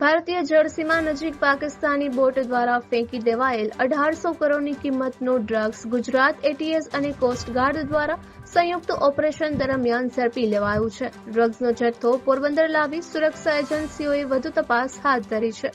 ભારતીય જળસીમા નજીક પાકિસ્તાની બોટ દ્વારા ફેંકી દેવાયેલ 1800 કરોડની કિંમતનું ડ્રગ્સ ગુજરાત એટીએસ અને કોસ્ટગાર્ડ દ્વારા સંયુક્ત ઓપરેશન દરમિયાન ઝડપી લેવાયું છે. ડ્રગ્સનો જથ્થો પોરબંદર લાવી સુરક્ષા એજન્સીઓએ વધુ તપાસ હાથ ધરી છે.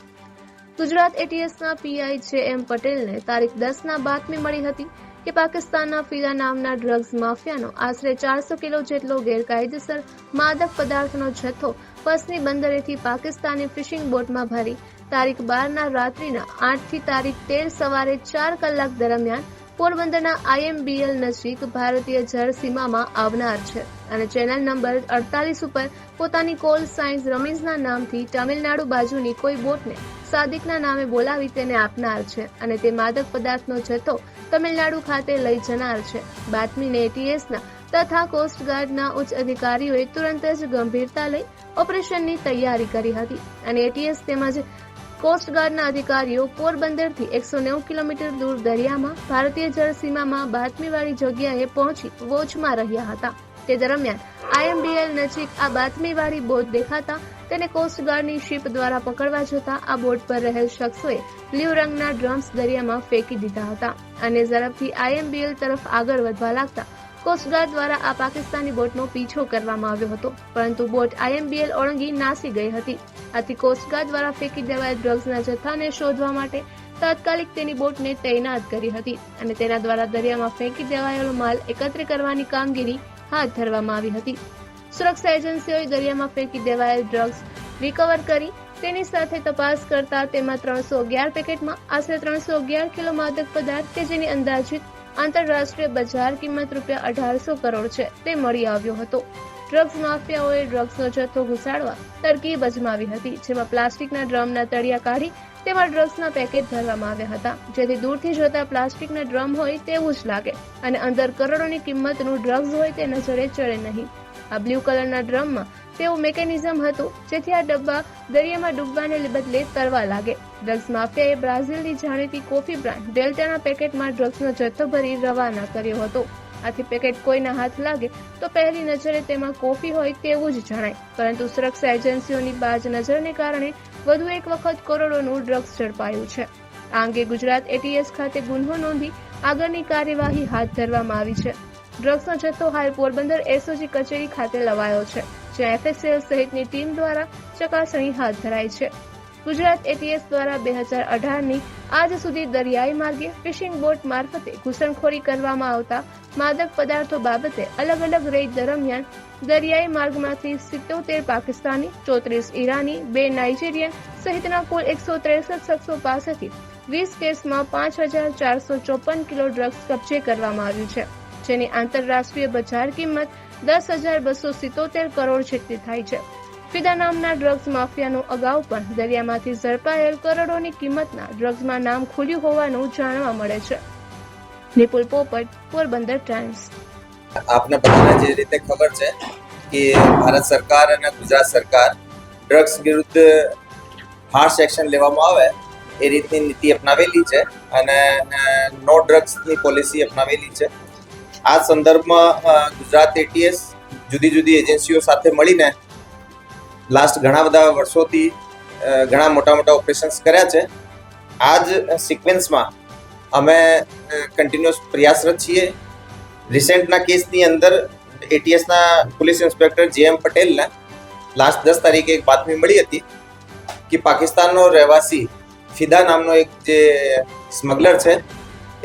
ગુજરાત એટીએસના પીઆઈ જે.એમ. પટેલને તારીખ 10ના બાતમી મળી હતી કે પાકિસ્તાનના ફિદા નામના ડ્રગ્સ માફિયાનો આશરે 400 કિલો જેટલો ગેરકાયદેસર માદક પદાર્થનો જથ્થો પસની બંદરેથી પાકિસ્તાની ફિશિંગ બોટમાં ભરી તારીખ 12ના રાત્રિના 8 થી તારીખ 13 સવારે 4 કલાક દરમિયાન પોરબંદરના આઈએમબીએલ નજીક ભારતીય જળ સીમામાં આવનાર છે અને ચેનલ નંબર 48 ઉપર પોતાની કોલ સાઇન્સ રમીઝના નામથી તમિલનાડુ બાજુની કોઈ બોટને સાદિકના નામે બોલાવી તેને આપનાર છે અને તે માદક પદાર્થનો જથ્થો તમિલનાડુ ખાતે લઈ જનાર છે. બાતમીને એટીએસના તથા કોસ્ટગાર્ડના ઉચ્ચ અધિકારીઓએ તુરંત જ ગંભીરતા લઈ ઓપરેશનની તૈયારી કરી હતી અને એટીએસ તેમજ કોસ્ટગાર્ડના અધિકારીઓ પોરબંદરથી 190 કિલોમીટર દૂર દરિયામાં ભારતીય જળસીમામાં બાતમીવાળી જગ્યાએ પહોંચી વોચમાં રહ્યા હતા. તે દરમિયાન આઈએમબીએલ નજીક આ બાતમીવાળી બોટ દેખાતા તેને કોસ્ટગાર્ડની શિપ દ્વારા પકડવા જતા આ બોટ પર રહેલ શખ્સોએ બ્લુ રંગના ડ્રમ્સ દરિયામાં ફેંકી દીધા હતા અને ઝડપથી આઈએમબીએલ તરફ આગળ વધવા લાગતા કોસ્ટગાર્ડ દ્વારા આ પાકિસ્તાની બોટનો પીછો કરવામાં આવ્યો હતો, પરંતુ બોટ આઈએમબીએલ ઓળંગી નાસી ગઈ હતી. આથી કોસ્ટગાર્ડ દ્વારા ફેંકી દેવાયેલ ડ્રગ્સના જથ્થાને શોધવા માટે તાત્કાલિક તેની બોટને તૈનાત કરી હતી અને તેના દ્વારા દરિયામાં ફેંકી દેવાયેલો માલ એકત્રિત કરવાની કામગીરી હાથ ધરવામાં આવી હતી. સુરક્ષા એજન્સીઓએ દરિયામાં ફેંકી દેવાયેલ ડ્રગ્સ રિકવર કરી તેની સાથે તપાસ કરતા તેમાં 311 પેકેટમાં આશરે 311 કિલો માદક પદાર્થ કે જેની અંદાજિત આંતરરાષ્ટ્રીય બજાર કિંમત રૂપિયા 1800 કરોડ છે તે મળી આવ્યો હતો. ડ્રગ્સ માફિયાઓએ ડ્રગ્સનો જથ્થો ઘુસાડવા તરકીબ અજમાવી હતી, જેમાં પ્લાસ્ટિકના ડ્રમના તળિયા કાઢી તેમાં ડ્રગ્સના પેકેટ ભરવામાં આવ્યા હતા, જેથી દૂરથી જોતા પ્લાસ્ટિકના ડ્રમ હોય તેવું જ લાગે અને અંદર કરોડોની કિંમતનું ડ્રગ્સ હોય તે નજરે ચડે નહીં. આ બ્લુ કલરના ડ્રમમાં તેવું મેકેનિઝમ હતું જેથી આ ડબ્બા દરિયામાં ડૂબવાને બદલે તરવા લાગે. ડ્રગ્સ માફિયાએ બ્રાઝિલની જાણીતી કોફી બ્રાન્ડ ડેલ્ટાના પેકેટમાં ડ્રગ્સનો જથ્થો ભરી રવાના કર્યો હતો. આથી પેકેટ કોઈના હાથ લાગે તો પહેલી નજરે તેમાં કોફી હોય તેવું જ જણાય, પરંતુ સુરક્ષા એજન્સીઓની બાજ નજરને કારણે વધુ એક વખત કરોડોનું ડ્રગ્સ ઝડપાયું છે. આ અંગે ગુજરાત એટીએસ ખાતે ગુન્હો નોંધી આગળની કાર્યવાહી હાથ ધરવામાં આવી છે. ડ્રગ્સનો જથ્થો હાલ પોરબંદર એસઓજી કચેરી ખાતે લવાયો છે, જ્યાં એફએસએલ સહિતની ટીમ દ્વારા ચકાસણી હાથ ધરાઈ છે. ગુજરાત એટીએસ દ્વારા 2018ની આજ સુધી દરિયાઈ માર્ગે ફિશિંગ બોટ મારફતે ઘૂસણખોરી કરવામાં આવતા માદક પદાર્થો બાબતે અલગ અલગ રેડ દરમિયાન દરિયાઈ માર્ગમાંથી 77 પાકિસ્તાની, 34 ઈરાની, 2 નાઇજીરિયન સહિતના કુલ 163 શખ્સો પાસેથી 20 કેસમાં 5454 કિલો ડ્રગ્સ કબજે કરવામાં આવ્યું છે, જેની આંતરરાષ્ટ્રીય બજાર કિંમત 10,277 કરોડ જેટલી થાય છે. ફિદા નામના ડ્રગ્સ માફિયાનું અગાઉ પણ દરિયામાંથી ઝડપાયેલ કરોડોની કિંમતના ડ્રગ્સમાં નામ ખુલ્યું હોવાનું જાણવા મળે છે. નિપુલ પોપટ, પોરબંદર ટાઈમ્સ. આપને બધાને જે રીતે ખબર છે કે ભારત સરકાર અને ગુજરાત સરકાર ડ્રગ્સ વિરુદ્ધ હાર્શ એક્શન લેવામાં આવે એ રીતની નીતિ અપનાવેલી છે અને નો ડ્રગ્સની પોલિસી અપનાવેલી છે. આ સંદર્ભમાં ગુજરાત એટીએસ જુદી જુદી એજન્સીઓ સાથે મળીને લાસ્ટ ઘણા બધા વર્ષોથી ઘણા મોટા મોટા ઓપરેશન્સ કર્યા છે. આ જ સિક્વન્સમાં અમે કન્ટિન્યુઅસ પ્રયાસરત છીએ. રિસેન્ટના કેસની અંદર એટીએસના પોલીસ ઇન્સ્પેક્ટર જે.એમ. પટેલને લાસ્ટ 10 તારીખે એક બાતમી મળી હતી કે પાકિસ્તાનનો રહેવાસી ફિદા નામનો એક જે સ્મગલર છે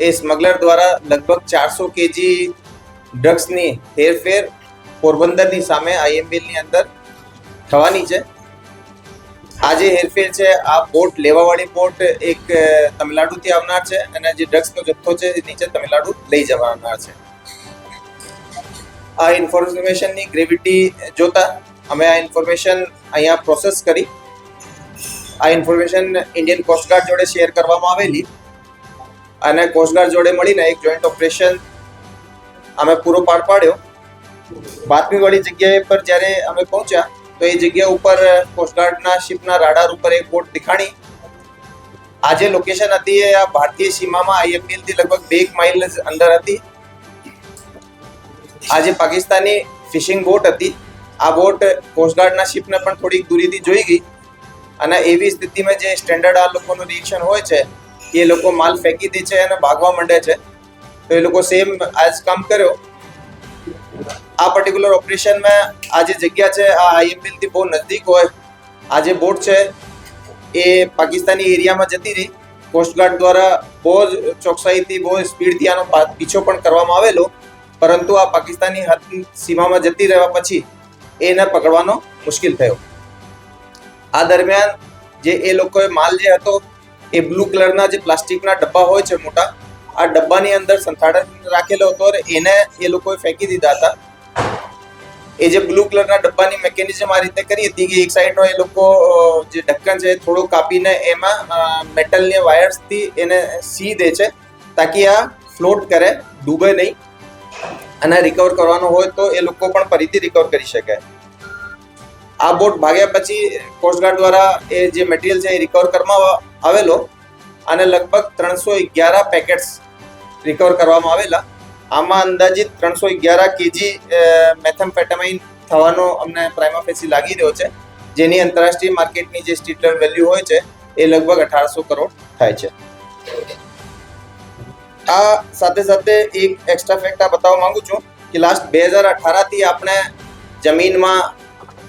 એ સ્મગલર દ્વારા લગભગ 400 કેજી ડ્રગ્સની હેરફેર પોરબંદરની સામે આઈએમબીએલની અંદર થવાની છે. આ જે હેરફેર છે આ બોટ લેવાવાળી બોટ એક તમિલનાડુથી આવનાર છે અને જે ડ્રગ્સનો જથ્થો છે એ નીચે તમિલનાડુ લઈ જવાના છે. આ ઇન્ફોર્મેશનની ગ્રેવિટી જોતા અમે આ ઇન્ફોર્મેશન અહીંયા પ્રોસેસ કરી આ ઇન્ફોર્મેશન ઇન્ડિયન કોસ્ટગાર્ડ જોડે શેર કરવામાં આવેલી અને કોસ્ટગાર્ડ જોડે મળીને એક જોઈન્ટ ઓપરેશન અમે પૂરો પાડ પાડ્યો. બાતમીવાળી જગ્યાએ પર જ્યારે અમે પહોંચ્યા તો એ જગ્યા ઉપર કોસ્ટગાર્ડના શિપના રાડાર ઉપર એક બોટ દેખાણી. આ જે લોકેશન હતી એ આ ભારતીય સીમામાં આઈએમબીએલથી લગભગ 2 માઇલ અંદર હતી. આ જે પાકિસ્તાની ફિશિંગ બોટ હતી આ બોટ કોસ્ટગાર્ડના શિપને પણ થોડીક દૂરીથી જોઈ ગઈ અને એવી સ્થિતિમાં જે સ્ટેન્ડર્ડ આ લોકોનું રિએક્શન હોય છે કે એ લોકો માલ ફેંકી દે છે અને ભાગવા માંડે છે, તો એ લોકો સેમ આજ કામ કર્યો. આ પર્ટિક્યુલર ઓપરેશનમાં આ જે જગ્યા છે આ IML થી બહુ નજદીક હોય. આ જે બોટ છે એ પાકિસ્તાની એરિયામાં જતી રહી. કોસ્ટગાર્ડ દ્વારા બહુ જ ચોકસાઈથી બહુ સ્પીડથી આનો પીછો પણ કરવામાં આવેલો, પરંતુ આ પાકિસ્તાની હદ સીમામાં જતી રહેવા પછી એને પકડવાનો મુશ્કેલ થયો. આ દરમિયાન જે એ લોકોએ માલ જે હતો એ બ્લુ કલરના જે પ્લાસ્ટિકના ડબ્બા હોય છે મોટા, આ ડબ્બાની અંદર સંથાડીને રાખેલો હતો અને એને એ લોકોએ ફેંકી દીધા હતા. એ જે બ્લુ કલરના ડબ્બાની મિકેનિઝમ આ રીતે કરી હતી કે એક સાઈડનો એ લોકો જે ઢક્કન છે થોડું કાપીને એમાં મેટલની વાયર્સથી એને સી દે છે તાકી આ ફ્લોટ કરે, ડૂબે નહીં, અને રિકવર કરવાનો હોય તો એ લોકો પણ ફરીથી રિકવર કરી શકે. આ બોટ ભાગ્યા પછી કોસ્ટગાર્ડ દ્વારા એ જે મટીરિયલ છે એ રિકવર કરવામાં આવેલો અને લગભગ 311 પેકેટ્સ રિકવર કરવામાં આવેલા. આમાં અંદાજિત 311 kg મેથેમ્ફેટામાઇન થવાનો અમને પ્રાઇમા ફેસી લાગી રહ્યો છે, જેની આંતરરાષ્ટ્રીય માર્કેટની જે સ્ટ્રીટ લેવલ વેલ્યુ હોય છે એ લગભગ 1800 કરોડ થાય છે. આ સાથે સાથે એક એક્સ્ટ્રા ફેક્ટ આ બતાવવા માંગુ છું કે લાસ્ટ 2018 થી આપણે જમીનમાં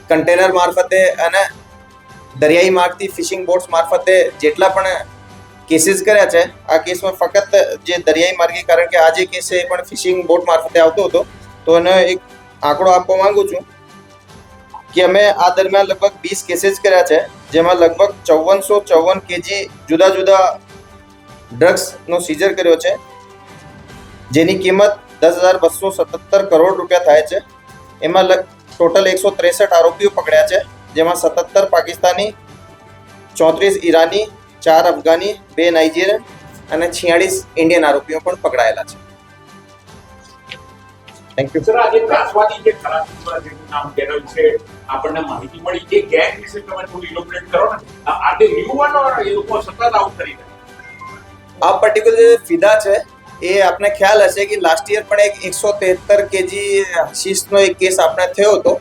કન્ટેનર મારફતે અને દરિયાઈ માર્ગથી ફિશિંગ બોટ્સ મારફતે જેટલા પણ કેસીસ કર્યા છે, આ કેસમાં ફક્ત જે દરિયાઈ માર્ગે, કારણ કે આ જે કેસ છે એ પણ ફિશિંગ બોટ મારફતે આવતો હતો, તો એને એક આંકડો આપવા માંગુ છું કે અમે આ દરમિયાન લગભગ 20 કેસીસ કર્યા છે, જેમાં લગભગ 5454 kg જુદા જુદા ડ્રગ્સનો સીઝર કર્યો છે, જેની કિંમત 10,277 કરોડ રૂપિયા થાય છે. એમાં ટોટલ 163 આરોપીઓ પકડ્યા છે, જેમાં 77 પાકિસ્તાની, 34 ઈરાની, 4 અફઘાની, 2 નાઇજીરિયન અને 46 ઇન્ડિયન આરોપીઓ પણ પકડાયેલા છે. Thank you. સર, આજે ત્રાસવાદી જે ખરાબ જેનું નામ ચેનલ છે, આપણને માહિતી મળી કે ગેંગ વિશે તમે થોડું ઇલોબરેટ કરો ને. આ જે યુવાનો એ લોકો સતત આવું કરી રહ્યા. આ પર્ટિક્યુલર જે ફિદા છે એ આપને ખ્યાલ હશે કે લાસ્ટ યર પણ એક 173 kg હશીશનો એક કેસ આપણે થયો હતો,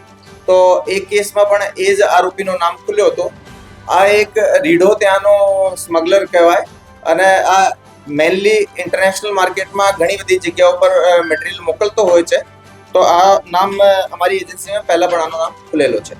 તો એ કેસમાં પણ એ જ આરોપીનું નામ ખુલ્યો હતો. આ એક રીઢો ત્યાંનો સ્મગલર કહેવાય અને આ મેનલી ઇન્ટરનેશનલ માર્કેટમાં ઘણી બધી જગ્યાઓ પર મટીરિયલ મોકલતો હોય છે. તો આ નામ અમારી એજન્સીમાં પહેલા પણ આનો નામ ખુલેલો છે.